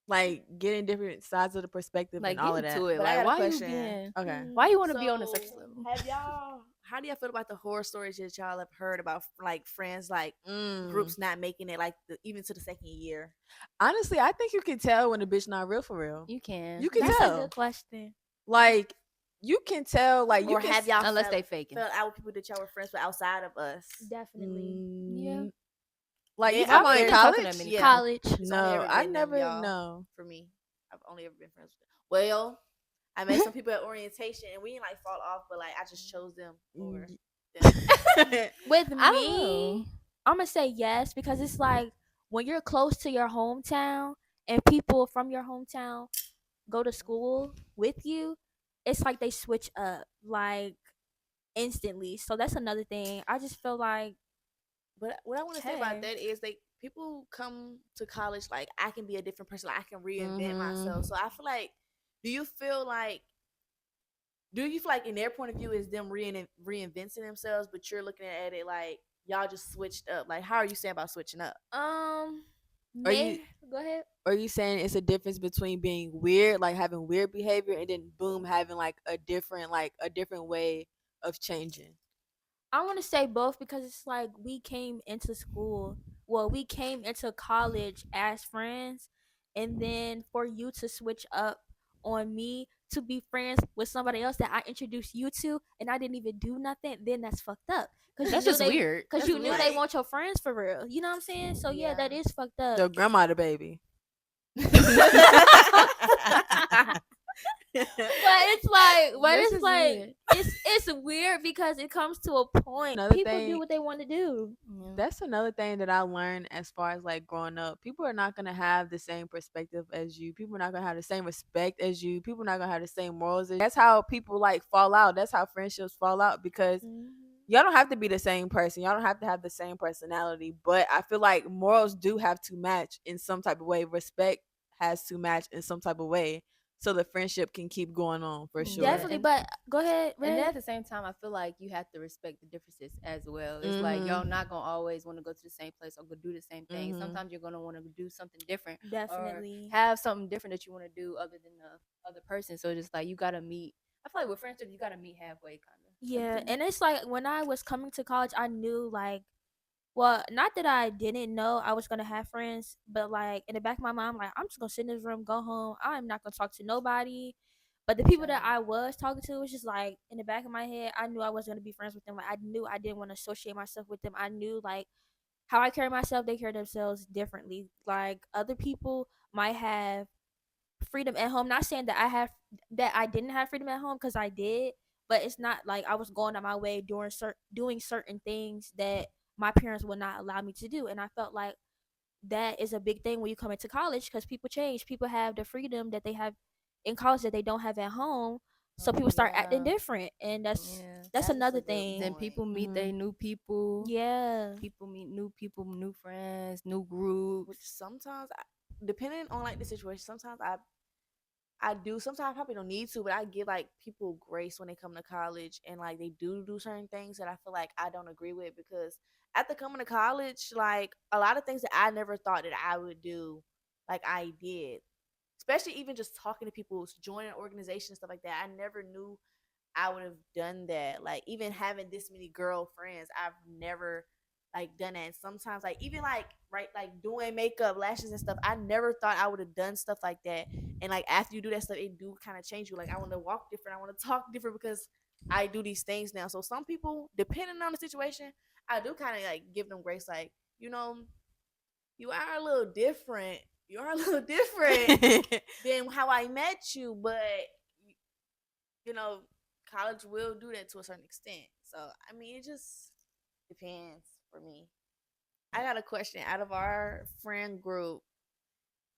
Like getting different sides of the perspective like and all of get that. into it. But I Like, got a why you question. being? Okay. Why you want to be on a surface level? Have y'all? How do y'all feel about the horror stories that y'all have heard about, like friends, like groups not making it, like even to the second year? Honestly, I think you can tell when a bitch not real for real. You can. You can That's tell. a good question. Like you can tell. Like you Or can have y'all unless they faking. felt out with people that y'all were friends with outside of us? Definitely. Yeah. Like Yeah, you I've talking about only in been talking college? to them Yeah. College. It's only No, ever I been never them, y'all. know. For me, I've only ever been friends with them. Well, I met some people at orientation, and we didn't like fall off, but like I just chose them over them. With I don't me, know. I'm gonna say yes because it's like when you're close to your hometown and people from your hometown go to school with you, it's like they switch up like instantly. So that's another thing. I just feel like, But what I want to say Okay. about that is, like, people come to college like, I can be a different person, like, I can reinvent myself. So I feel like, do you feel like in their point of view is them reinventing themselves, but you're looking at it like y'all just switched up? Like, how are you saying about switching up? Are may you go ahead. are you saying it's a difference between being weird, like having weird behavior, and then boom, having like a different way of changing? I want to say both because it's like we came into school, well, we came into college as friends, and then for you to switch up on me to be friends with somebody else that I introduced you to, and I didn't even do nothing, then that's fucked up. Cause That's you just knew they, weird. Cause That's you knew weird. they want your friends for real. You know what I'm saying? So yeah, that is fucked up. Your grandma, the baby. But it's like, This is weird. it's weird because it comes to a point. Another People thing- do what they want to do. That's another thing that I learned as far as like growing up. People are not gonna have the same perspective as you. People are not gonna have the same respect as you. People are not gonna have the same morals as you. That's how people like fall out. That's how friendships fall out because y'all don't have to be the same person. Y'all don't have to have the same personality. But I feel like morals do have to match in some type of way. Respect has to match in some type of way. So the friendship can keep going on for sure. Definitely, and- but go ahead. And then Red. at the same time, I feel like you have to respect the differences as well. It's like y'all not gonna always want to go to the same place or go do the same thing. Sometimes you're gonna want to do something different, Definitely. or have something different that you want to do other than the other person. So just like you gotta meet. I feel like with friendship, you gotta meet halfway, kind of. Yeah, and it's like when I was coming to college, I knew like, well, not that I didn't know I was gonna have friends, but like in the back of my mind, I'm like, I'm just gonna sit in this room, go home. I'm not gonna talk to nobody. But the people that I was talking to was just like in the back of my head, I knew I wasn't gonna be friends with them. Like I knew I didn't want to associate myself with them. I knew like how I carry myself, they carry themselves differently. Like other people might have freedom at home. Not saying that I didn't have freedom at home because I did, but it's not like I was going on my way doing certain things that my parents would not allow me to do, and I felt like that is a big thing when you come into college because people change. People have the freedom that they have in college that they don't have at home. So people start acting different, and that's another thing. Then people meet they new people. Yeah, People meet new people, new friends, new groups. Which sometimes, depending on like the situation, sometimes I do. Sometimes I probably don't need to, but I give like people grace when they come to college and like they do certain things that I feel like I don't agree with, because after coming to college, like a lot of things that I never thought that I would do, like I did. Especially even just talking to people, joining organizations, stuff like that. I never knew I would have done that. Like even having this many girlfriends, I've never like done that. And sometimes like even like like doing makeup, lashes and stuff, I never thought I would have done stuff like that. And like after you do that stuff, it do kind of change you. Like I want to walk different, I want to talk different because I do these things now. So some people, depending on the situation, I do kind of like give them grace. Like, you know, you are a little different. You are a little different than how I met you, but college will do that to a certain extent. So I mean, it just depends for me. I got a question. Out of our friend group,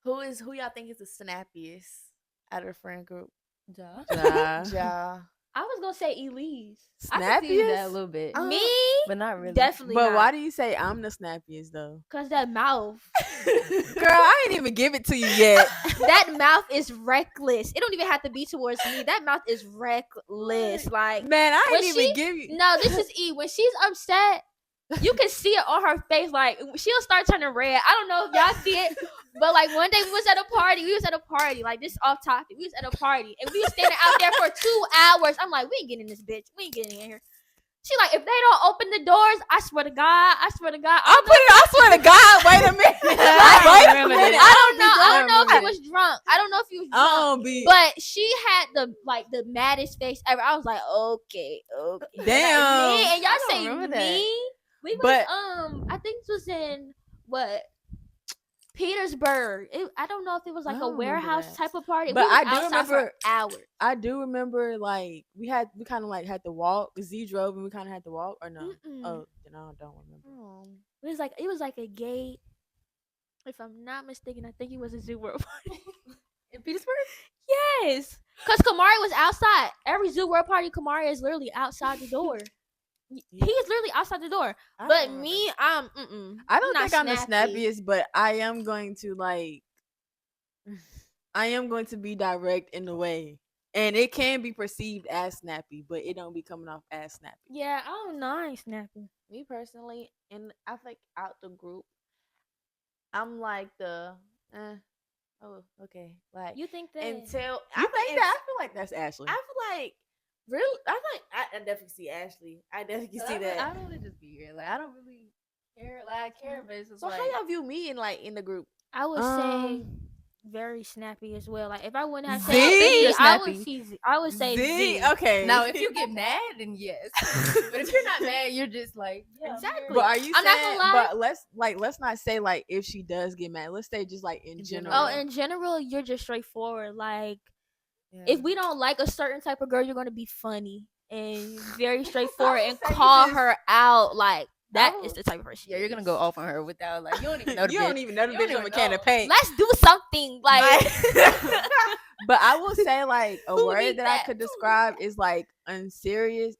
who y'all think is the snappiest out of the friend group? Ja. I was gonna say Elise. I can see that a Snappiest? little bit, Me? but not really. Definitely But not. why do you say I'm the snappiest though? Cause that mouth. Girl, I ain't even give it to you yet. That mouth is reckless. It don't even have to be towards me. That mouth is reckless. Like, Man, I when ain't even she- give you. no, this is E. When she's upset, you can see it on her face. Like, she'll start turning red. I don't know if y'all see it, but like one day we was at a party. Like, this off topic. We was at a party and we was standing out there for 2 hours. I'm like, we ain't getting in this bitch. We ain't getting in here. She like, if they don't open the doors, I swear to God. I swear to God. Wait a minute. Wait a remember minute. that. I don't know if he remember was drunk. I don't know if he was I drunk. don't be. But she had the maddest face ever. I was like, okay. Damn. Me and y'all I don't say remember me. We was But- I think this was in what? Petersburg. I don't know if it was like I a don't remember warehouse that. type of party. But we was I do outside for remember- hours. I do remember, like, we kind of like had to walk. Z drove and we kind of had to walk, or no? Mm-mm. Oh, then I don't remember. It was like a gate. If I'm not mistaken, I think it was a Zoo World party. In Petersburg? Yes, because Kamari was outside. Every Zoo World party, Kamari is literally outside the door. He is literally outside the door. But me, I don't not think I'm the snappy. snappiest, but I am going to be direct in a way, and it can be perceived as snappy, but it don't be coming off as snappy. Yeah, I don't know. I ain't snapping. Me personally, and I think out the group, I'm like the oh, okay. Like, You think that? until I think that? I feel like that's Ashley. I feel like really. I definitely see Ashley. I definitely see that. I don't really just be here. Like, I don't really care. Like, I care, but it's just So like. how y'all view me in the group? I would say very snappy as well. Like, if I wouldn't have Z? said You're Z, snappy. I would say Z. Okay. Now, if you get mad, then yes. But if you're not mad, you're just like, yeah, Exactly. But are you I'm not saying? gonna lie. But let's not say like if she does get mad. Let's say just like in general. Oh, in general, you're just straightforward. Like, if we don't like a certain type of girl, you're gonna be funny and very straightforward and say you call just- her out. Like, that I is the type of person. yeah, you're gonna go off on her without like you don't even know the you bitch. don't even know the You don't bitch from a even can know. of paint. Let's do something. Like, But I will say like a Who word need that I that? could Who need describe is like unserious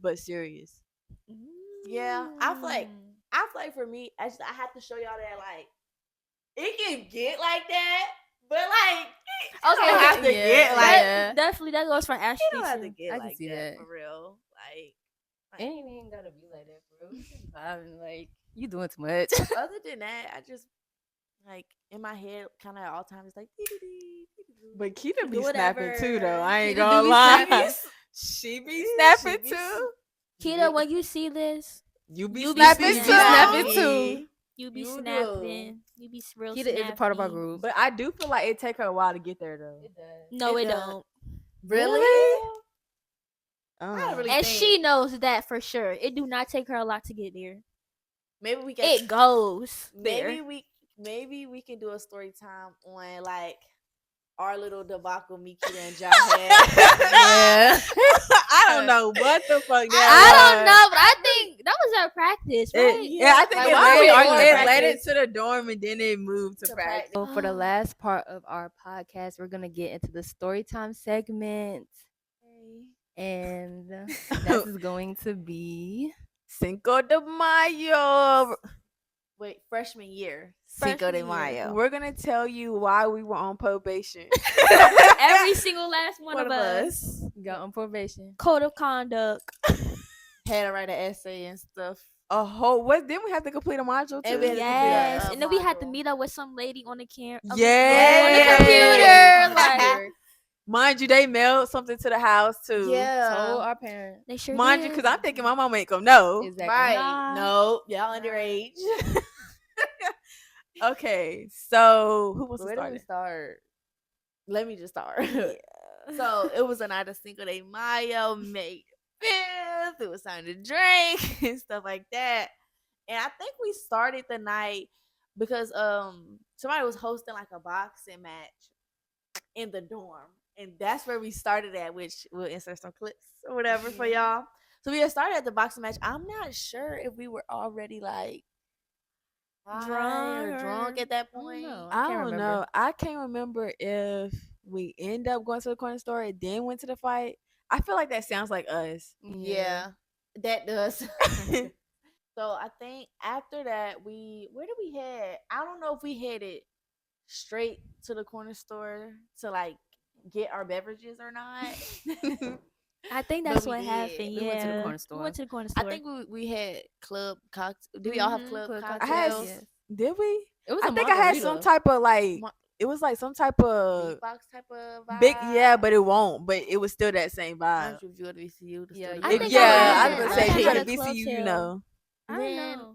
but serious. Yeah, I feel like for me, I have to show y'all that like it can get like that, but like Okay, you don't have to yeah, get like yeah. definitely that goes for Ashley you don't have to too. get I can like see that, that. for real. Like It ain't even gotta be like that, bro. You just vibing, like you doing too much. other than that, I just like in my head, kind of at all times, like. But Keita be Do snapping whatever. too, though. I ain't Keita gonna do be lie. snapping. She be snapping be too. Keita, when you see this, You be You be snapping snapping. too. You snapping too. you be You do. snapping. You be real Keita is a part of our snappy. group. But I do feel like it take her a while to get there, though. It does. No, It it does. don't. Really? Uh, really And think- she knows that for sure. It do not take her a lot to get there. Maybe we can. It goes there. Maybe we can do a story time on like our little debacle Miki and John had. Yeah. I don't know what the fuck that I don't was. know, but I think that was our practice, right? Yeah, I think Like, it, why led, we it, arguing it practice? led it to the dorm and then it moved to To practice. So for the last part of our podcast, we're gonna get into the story time segment, and this is going to be Cinco de Mayo. Wait, freshman year. Freshman Cinco de year. Mayo. We're gonna tell you why we were on probation. Every single last one of us. got on probation. Code of conduct. Had to write an essay and stuff. A whole what? Then we have to complete a module too. And we had to complete Yes. a And then we had to module. meet up with some lady on the camera. Yeah. On the computer. Like, Mind you, they mailed something to the house too. Told our parents. they sure Mind you, did. because I'm thinking my mama ain't gonna know. Exactly. Right. Nah. No, y'all underage. Okay, so who wants to Where start? do we it? start? Let me just start. So it was a night of Cinco de Mayo, May 5th. It was time to drink and stuff like that. And I think we started the night because somebody was hosting like a boxing match in the dorm. And that's where we started at, which we'll insert some clips or whatever for y'all. So we had started at the boxing match. I'm not sure if we were already like drunk at that point. I don't know. I can't remember if we end up going to the corner store and then went to the fight. I feel like that sounds like us. Yeah, that does. So I think after that, where did we head? I don't know if we headed straight to the corner store to like get our beverages or not. I think that's what happened. We went to the corner store. We went to the corner store. I think we had club cocktails. Do we all have club cocktails? I had, did we? It was I think I had some type of like. It was like some type of box type of vibe. big, but it won't. But it was still that same vibe. If you go to VCU, I think I I was gonna had say, a to VCU, club you too. know. I don't know.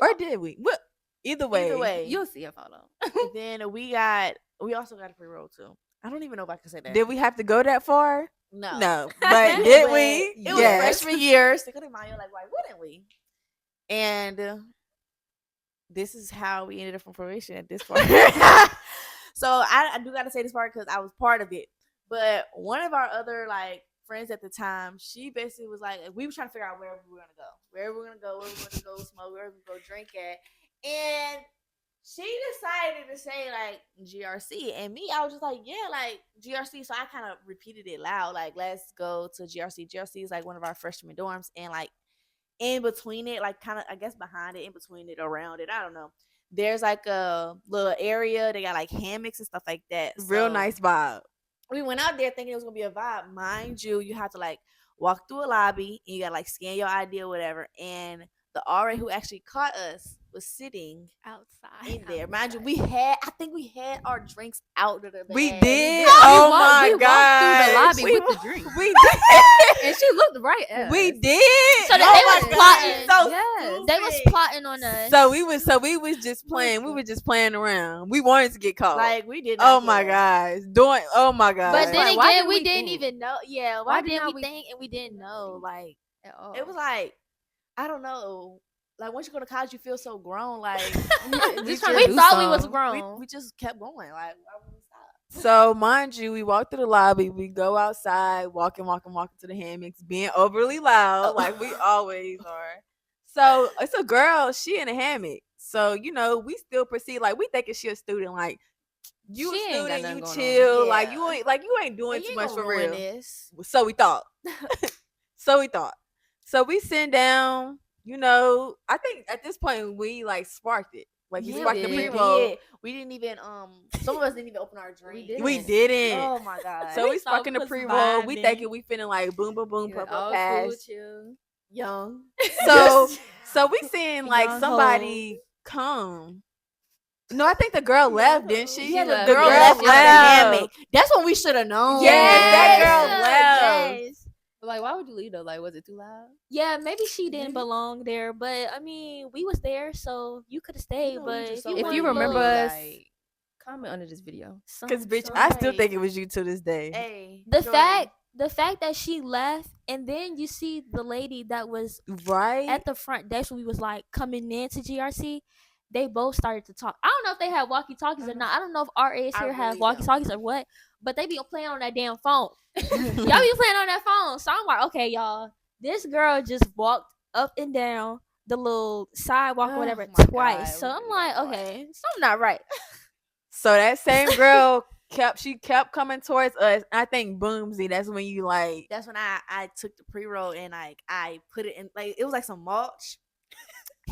Or did we? What? Either way, you'll see a photo. Then we also got a pre-roll too. I don't even know if I can say that. did we have to go that far? No. But did we? It was freshman year. So like, why wouldn't we? And this is how we ended up from probation at this part. So I do got to say this part because I was part of it. But one of our other like friends at the time, she basically was like, we were trying to figure out where we were gonna go, where we were gonna go smoke, where we were gonna go drink at, and she decided to say like GRC, and me, I was just like, yeah, like GRC. So I kind of repeated it loud, like, let's go to GRC. GRC is like one of our freshman dorms, and like in between it, like kind of, I guess behind it, in between it, around it, I don't know. There's like a little area. They got like hammocks and stuff like that. Real nice vibe. We went out there thinking it was gonna be a vibe. Mind you, you have to like walk through a lobby and you gotta like scan your ID or whatever. And the RA who actually caught us was sitting outside in there. Mind you, I think we had our drinks out of the bag. We did. Oh my god! Through the lobby with the drink. We did. And she looked right at us. We did. So they was plotting. So they was plotting on us. So we was just playing. We were just playing around. We wanted to get caught. Like we did. Oh my gosh. Oh my god. But then why again, did we we didn't think? even know. Yeah. Why Why did didn't not we we- think and we didn't know? Like At all. It was like, I don't know. Like once you go to college, you feel so grown. Like Just trying to we do thought we was something. grown. we just kept going. Like why would we stop? So mind you, we walk through the lobby. We go outside, walking to the hammocks, being overly loud, like we always are. So it's a girl. She in a hammock. So you know, we still proceed like we thinking she a student. Like you She a ain't got student, nothing you going chill. on. Like Yeah. you ain't doing You too ain't much gonna for ruin real. this. So we thought. So we sit down. You know, I think at this point we like sparked it. Like we Yeah, sparked the we pre-roll. did. We didn't even some of us didn't even open our drink. We didn't. Oh my god. So we thought sparking we the was pre-roll. We vibing. thinking we feeling like boom, boom, boom, Yeah, purple all pass. cool, chill. young. So we seeing like Young somebody come. No, I think the girl left, didn't she? Yeah, the the girl girl left. left. out of the hammock. That's what we should have known. Yeah, that girl left. Yes. But like, why would you leave though? Like, was it too loud? Yeah, maybe she didn't belong there, but I mean, we was there, so you could have stayed. know, we But just if so you, If you wanted remember to- us, comment under this video. Cause bitch, some- I still think it was you to this day. Hey, the Jordan. fact that she left, and then you see the lady that was Right? at the front desk when we was like coming into GRC. They both started to talk. I don't know if they had walkie talkies or not. I don't know if RAs I here have really walkie talkies or what, but they be playing on that damn phone. Y'all be playing on that phone. So I'm like, okay, y'all. This girl just walked up and down the little sidewalk or Oh whatever my twice. God, So we I'm did like, that okay, something not right. So that same girl kept coming towards us. I think Boomsy, that's when you like That's when I took the pre-roll and like I put it in, like it was like some mulch.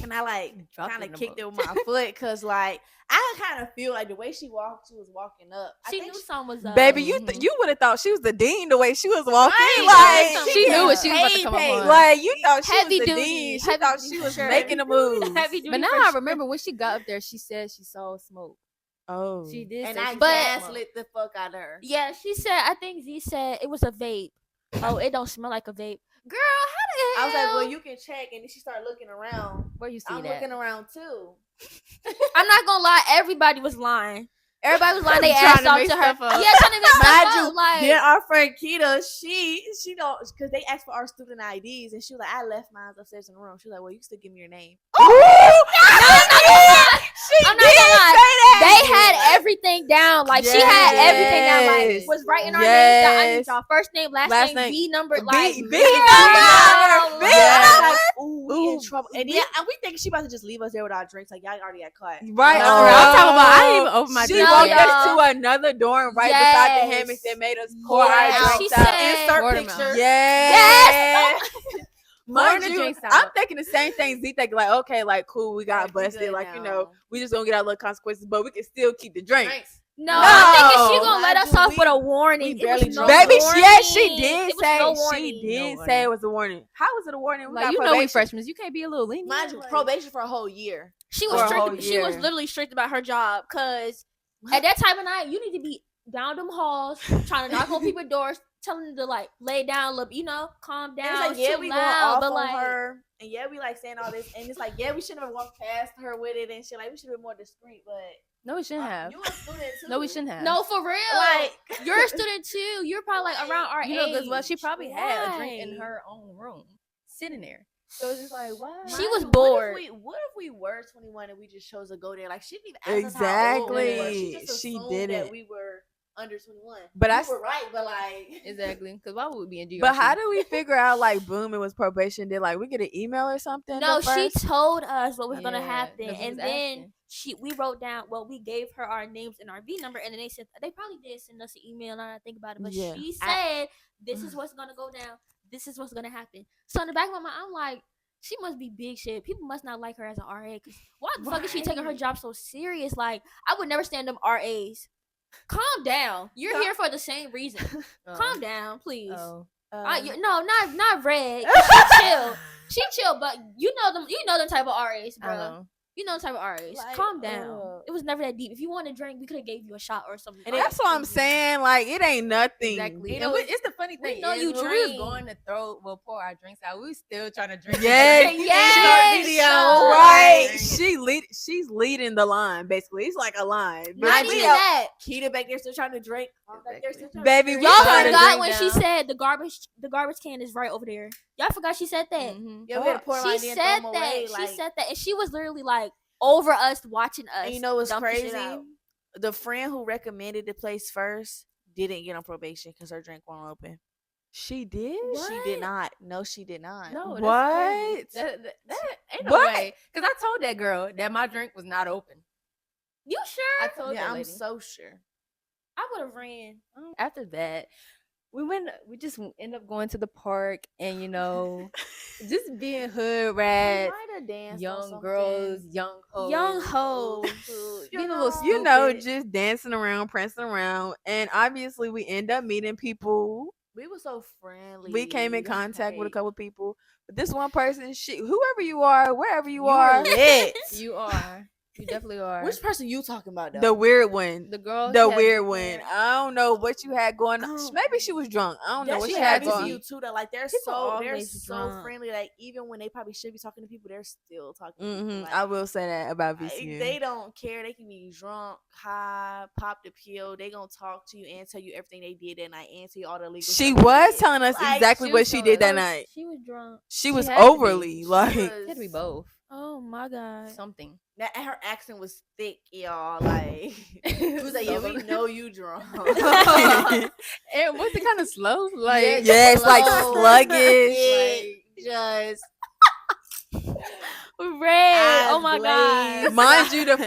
And I like Dropped kind it of in the kicked it mulch. with my foot because like I kind of feel like the way she walked, she was walking up. I She think knew something was up. baby, Mhm. you would have thought she was the dean the way she was walking. Right, Like She knew what she was about to come up paid. on. Like you thought she Heavy was the duty, dean. She heavy thought duty she for was sure. making a move. Heavy duty But now for I sure. remember when she got up there, she said she saw smoke. Oh, She did, And say I she But- saw smoke. gaslit the fuck out of her. Yeah, she said. I think Z said it was a vape. Oh, it don't smell like a vape, girl. How the hell? I was like, well, you can check, and then she started looking around. Where you see I'm that? looking around too. I'm not gonna lie. Everybody was lying. Everybody was lying. They Trying ass to off make to her. stuff up. Yeah, trying to make stuff Mind up. you, Like, then our friend Keita, she don't, because they asked for our student IDs, and she was like, I left mine upstairs in the room. She was like, well, you can still give me your name. I'm not gonna lie. They had everything down. Like she had everything down. Like was writing our names down. I need y'all first name, last name, V number, like B V number. Like, ooh, we in trouble. And yeah, and we think she about to just leave us there with our drinks. Like y'all already got caught. Right. No, I'm talking about. I didn't even open my She drink. walked yet. us to another dorm right beside the hammocks that made us pour our Yes. drinks She out. said- Insert Pour them picture. out. Yes. Pouring Mind the you, drinks out. I'm thinking the same thing. Z thinking like, okay, like cool, we got Like, we busted. good Like now. we just gonna get our little consequences, but we can still keep the drink. No, I'm thinking she gonna let Mind us you, off with a warning. we It barely was no drunk. Baby, warning. yes, she did It was say no she warning. did No say it was a warning. How was it a warning? We Like got you know we probation. freshmen, you can't be a little lenient. Mind you, like- probation for a whole year. She For was a strict. whole She was year. literally strict about her job because at that time of night, you need to be down them halls, trying to knock on people's doors, telling them to like lay down, look, calm down. And it's like, yeah, too we loud, going off but on like, her, and yeah, we like saying all this, and it's like, yeah, we shouldn't have walked past her with it and shit. Like, we should have been more discreet, but No, we shouldn't have. you a student too. No, we shouldn't have. no, for real. Like, You're a student too. You're probably like around our you know, age. because well, she probably had a drink in Right. her own room, sitting there. So it's just like, why? She was Mind you, bored. What if we were 21 and we just chose to go there? Like, she didn't even ask us how old we were. She Exactly. just She assumed didn't. that we were under 21. But you I were right, but like, Exactly, because why would we be in DRC? But how do we figure out like boom, it was probation? Did like we get an email or something? No, at she first? told us what was gonna Yeah, happen, that's what and was then asking. we wrote down. Well, we gave her our names and our V number, and then they probably did send us an email. Now that I think about it, but Yeah. she said this is what's gonna go down. This is what's gonna happen. So in the back of my mind, I'm like, she must be big shit. People must not like her as an RA. Cause why the fuck is she taking her job so serious? Like, I would never stand them RAs. Calm down. You're here for the same reason. Calm down, please. Oh. No, not Red. She chill. She chill, but you know them. You know them type of RAs, bro. know. You know the type of RAs. Like, Calm down. It was never that deep. If you want to drink, we could have gave you a shot or something. And that's what I'm saying. Like it ain't nothing. Exactly. You And know, it's the funny thing know is you when we was drink. going to pour our drinks out, we was still trying to drink. Yes, Yes, video, sure. right? She's leading the line. Basically, it's like a line. Not But even we- that. Keita back there still trying to drink. I'm back there still trying Baby, to we drink. Y'all trying to forgot drink when she down. said the garbage can is right over there. Y'all forgot she said that. Mhm. Yeah, we had to pour She mine in, said throw that. 'em away, She like, said that, and she was literally like over us, watching us. and you know what's dump the shit crazy? out. The friend who recommended the place first didn't get on probation because her drink won't open. She did. She did not. No, she did not. No, that's What? crazy. That ain't no What? way. Because I told that girl that my drink was not open. You I sure? told Yeah, that I'm lady. so sure. I would have ran. After that, we just end up going to the park and just being hood rats, Might have danced on young girls, something. young hoes, Young hoes. being a little You know, stupid. just dancing around, prancing around, and obviously we end up meeting people. We were so friendly. We came in contact with a Like, couple people, but this one person, whoever you are, wherever you you are, were lit. You are. You definitely are. Which person you talking about though? the weird one, the girl? the had weird big one. hair. I don't know what you had going on. Oh. Maybe she was drunk. I don't know That what shit she had happens to going. you too. That like they're People they're always so drunk. friendly. Like even when they probably should be talking to people, they're still talking. To Hmm people. Like, I will say that about like, VCU. they don't care. They can be drunk, high, pop the pill. They gonna talk to you and tell you everything they did that night and tell you all the legal. She stuff they was did. telling us Like, exactly she what was she telling did that us. night. She was drunk. She was had to be. overly She like. It had to be both. Oh my god. Something. That and her accent was thick, y'all. Like she was like, "Yeah, we know you drunk." And was it kind of slow? Like Yeah, it's like slow. sluggish. Yeah, just Red. Eyes Oh my god. glazed. Mind you, the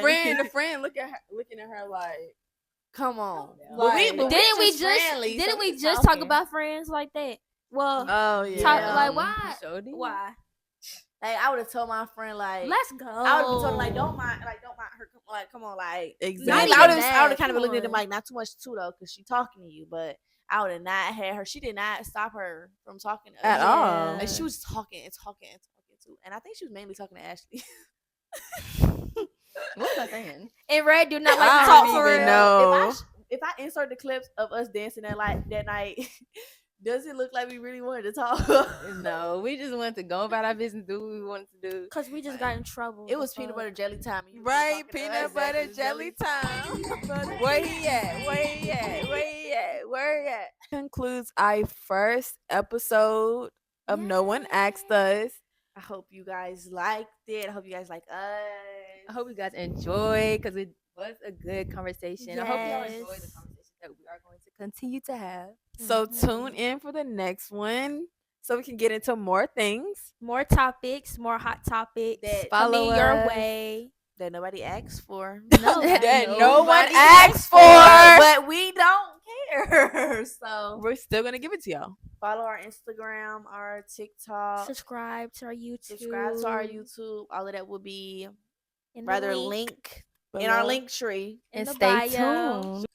friend looking at her like. come on. Like- But Didn't we just just friendly, so didn't we we just talk talking. about friends like that? Well, Oh yeah. talk, like why? You sure did. Why? Like I would have told my friend like Let's go. I would have told her like don't mind her like come on like Exactly. Not I even would have that, kind of come looked at them on. like not too much too though because she talking to you but I would have not had her. She did not stop her from talking to us. At all. And she was talking and talking and talking too. And I think she was mainly talking to Ashley. What was I saying? And Red do not like I to talk don't for even real. know. If I insert the clips of us dancing that night, does it look like we really wanted to talk? No, we just wanted to go about our business, do what we wanted to do. Cause we just got in trouble. It was The peanut fuck? butter jelly time. You was Right, talking to peanut us butter after the jelly time. Where he at? Where he at? Where he at? Where he at? Concludes our first episode of No One Asked Us. I hope you guys liked it. I hope you guys like us. I hope you guys enjoy because it was a good conversation. I hope y'all enjoy the Yes. conversation that we are going to continue to have. So tune in for the next one so we can get into more things. More topics, more hot topics That Follow coming your us. way. that nobody asks for. No, That no one Nobody asked for. but we don't care. So We're still gonna give it to y'all. follow our Instagram, our TikTok, subscribe to our YouTube. subscribe to our YouTube. All of that will be In the rather link link in our Below. link tree. in And the stay bio. tuned.